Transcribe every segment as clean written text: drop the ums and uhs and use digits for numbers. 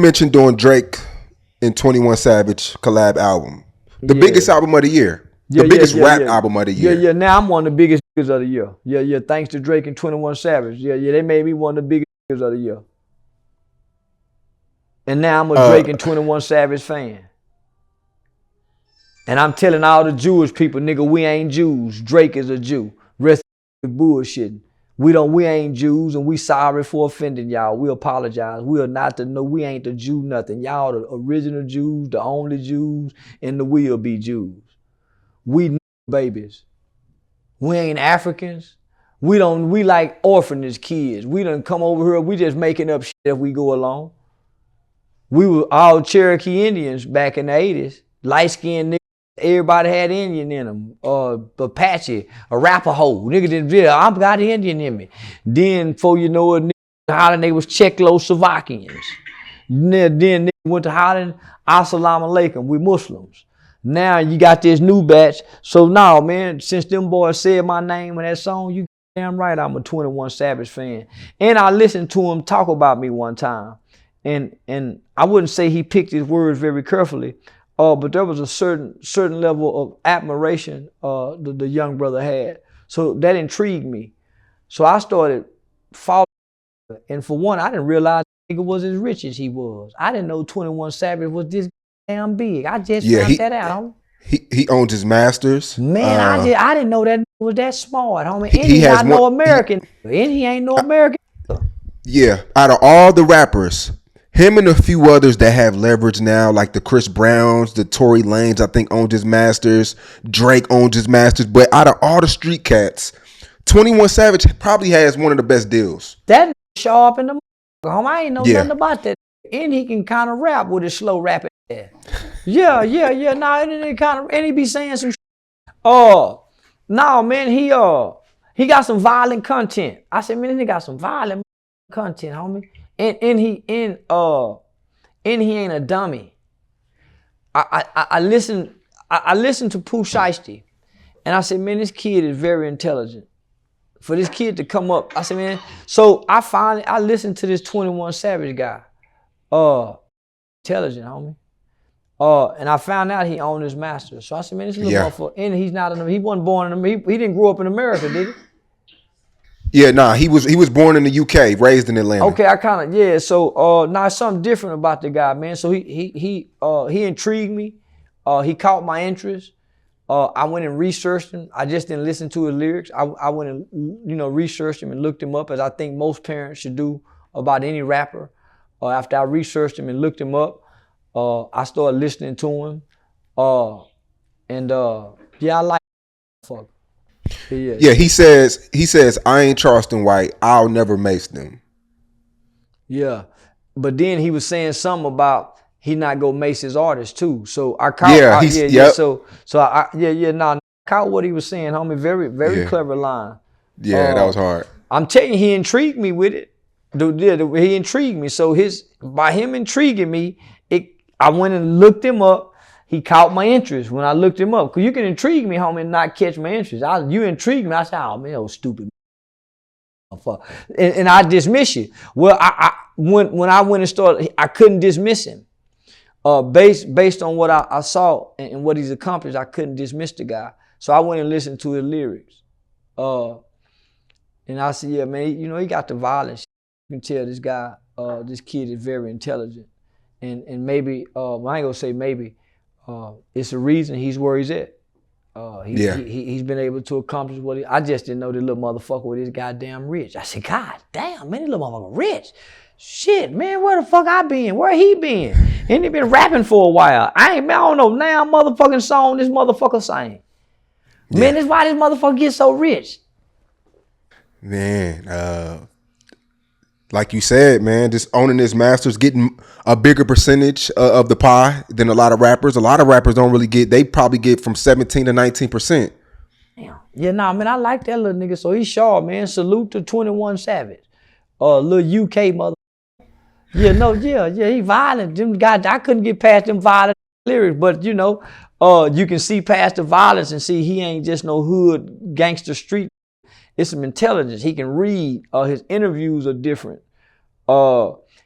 mentioned doing Drake and 21 Savage collab album. The Yeah. biggest album of the year. The biggest rap album of the year. Yeah. Now I'm one of the biggest niggas of the year. Yeah. Thanks to Drake and 21 Savage. Yeah. They made me one of the biggest niggas of the year. And now I'm a Drake and 21 Savage fan. And I'm telling all the Jewish people, nigga, we ain't Jews. Drake is a Jew. Rest of bullshit. We ain't Jews, and we sorry for offending y'all. We apologize. We are not we ain't the Jew nothing. Y'all the original Jews, the only Jews, and the will be Jews. We babies. We ain't Africans. We like orphanage kids. We done come over here, we just making up shit as we go along. We were all Cherokee Indians back in the 80s. Light-skinned niggas. Everybody had Indian in them. Apache, Arapaho. Nigga didn't feel, I've got Indian in me. Then, before you know it, niggas hollering they was Czechoslovakians. Then niggas went to hollering, Assalamu alaikum, we Muslims. Now you got this new batch. So now, man, since them boys said my name in that song, you damn right I'm a 21 Savage fan. And I listened to him talk about me one time. And I wouldn't say he picked his words very carefully. But there was a certain level of admiration the young brother had. So that intrigued me. So I started following. And for one, I didn't realize the nigga was as rich as he was. I didn't know 21 Savage was this damn big. I just found that out. He owns his masters. Man, I didn't know that was that smart, homie. And he not no American. And he ain't no American. Yeah, out of all the rappers, him and a few others that have leverage now, like the Chris Browns, the Tory Lanez, I think owns his masters. Drake owns his masters. But out of all the street cats, 21 Savage probably has one of the best deals. That show up in the home. I ain't know nothing about that. And he can kind of rap with his slow rapping. Yeah. Nah, and he be saying some no, man, he got some violent content. I said, man, he got some violent content, homie. And he ain't a dummy. I listened to Pooh Shiesty, and I said, man, this kid is very intelligent. For this kid to come up, I said, man. So I listened to this 21 Savage guy, intelligent, homie. And I found out he owned his master. So I said, man, this little motherfucker, and he wasn't born in he didn't grow up in America, did he? Yeah, nah, he was born in the UK, raised in Atlanta. Okay, I kind of So now something different about the guy, man. So he intrigued me. He caught my interest. I went and researched him. I just didn't listen to his lyrics. I went and researched him and looked him up, as I think most parents should do about any rapper. After I researched him and looked him up, I started listening to him. I like fuck. Yeah, he says, I ain't Charleston White. I'll never mace them. Yeah, but then he was saying something about he not go mace his artists too. So I caught. I caught what he was saying, homie. Very, very clever line. Yeah, that was hard. I'm telling you, he intrigued me with it. He intrigued me. So by him intriguing me, I went and looked him up. He caught my interest when I looked him up. Because you can intrigue me, homie, and not catch my interest. You intrigued me. I said, oh, man, that stupid motherfucker. And I dismiss you. Well, when I went and started, I couldn't dismiss him. Based on what I saw and what he's accomplished, I couldn't dismiss the guy. So I went and listened to his lyrics. And I said, yeah, man, he got the violence. You can tell this guy, this kid is very intelligent. And maybe, I ain't gonna say maybe, it's a reason he's where he's at. He's been able to accomplish what I just didn't know this little motherfucker was this goddamn rich. I said, God damn, man, this little motherfucker rich. Shit, man, where the fuck I been? Where he been? Ain't he been rapping for a while? I don't know now motherfucking song this motherfucker sang. Yeah. Man, that's why this motherfucker gets so rich. Man, like you said, man, just owning his masters, getting a bigger percentage of the pie than a lot of rappers. A lot of rappers don't really get, they probably get from 17 to 19%. Damn. Yeah, man, I like that little nigga. So he's sharp, man. Salute to 21 Savage. Little UK mother. Yeah, he violent. Them guys, I couldn't get past them violent lyrics, but you can see past the violence and see he ain't just no hood gangster street. It's some intelligence. He can read. His interviews are different.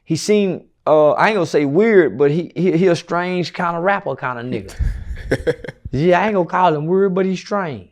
He seemed I ain't gonna say weird, but he a strange kind of rapper kind of nigga. Yeah, I ain't gonna call him weird, but he's strange.